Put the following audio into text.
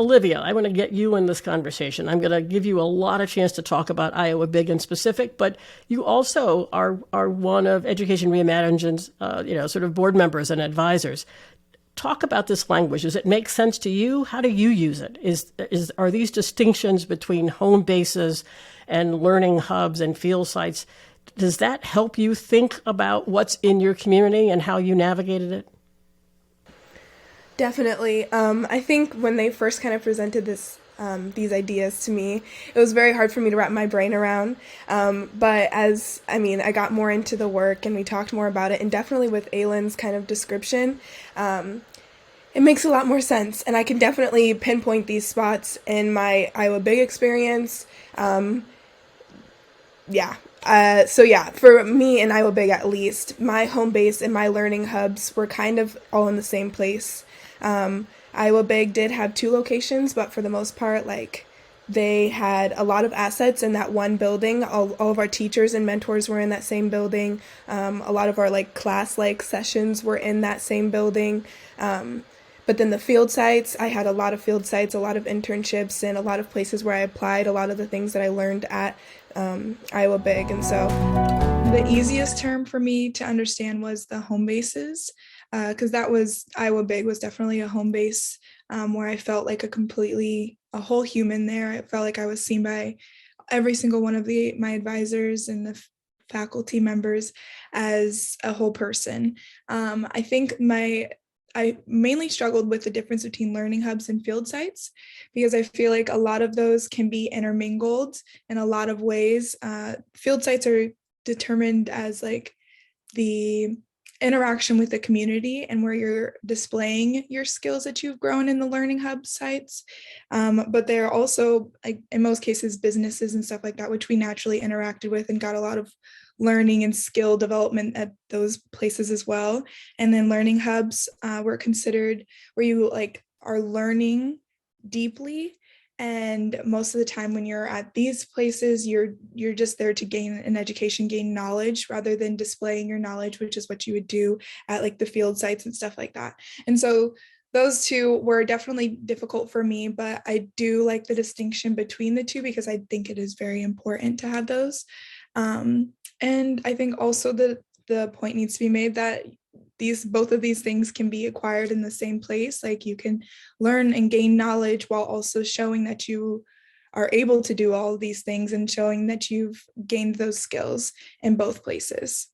Olivia, I want to get you in this conversation. I'm going to give you a lot of chance to talk about Iowa Big in specific, but you also are one of Education Reimagined's, sort of board members and advisors. Talk about this language. Does it make sense to you? How do you use it? Are these distinctions between home bases and learning hubs and field sites, does that help you think about what's in your community and how you navigated it? Definitely. I think when they first kind of presented these ideas to me, it was very hard for me to wrap my brain around. But I got more into the work and we talked more about it, and definitely with Aylin's kind of description, it makes a lot more sense. And I can definitely pinpoint these spots in my Iowa Big experience. Yeah. For me in Iowa Big at least, my home base and my learning hubs were kind of all in the same place. Iowa Big did have two locations, but for the most part, like, they had a lot of assets in that one building. All of our teachers and mentors were in that same building. A lot of our like class-like sessions were in that same building. But then the field sites, I had a lot of field sites, a lot of internships, and a lot of places where I applied a lot of the things that I learned at Iowa Big. And so The easiest term for me to understand was the home bases, because that was Iowa Big was definitely a home base where I felt like a whole human there. I felt like I was seen by every single one of my advisors and the faculty members as a whole person. I think I mainly struggled with the difference between learning hubs and field sites because I feel like a lot of those can be intermingled in a lot of ways. Field sites are determined as like the interaction with the community and where you're displaying your skills that you've grown in the learning hub sites. But they're also, like, in most cases, businesses and stuff like that, which we naturally interacted with and got a lot of learning and skill development at those places as well. And then learning hubs were considered where you like are learning deeply. And most of the time when you're at these places, you're just there to gain an education, gain knowledge rather than displaying your knowledge, which is what you would do at like the field sites and stuff like that. And so those two were definitely difficult for me, but I do like the distinction between the two because I think it is very important to have those. And I think also the point needs to be made that both of these things can be acquired in the same place. Like, you can learn and gain knowledge while also showing that you are able to do all of these things and showing that you've gained those skills in both places.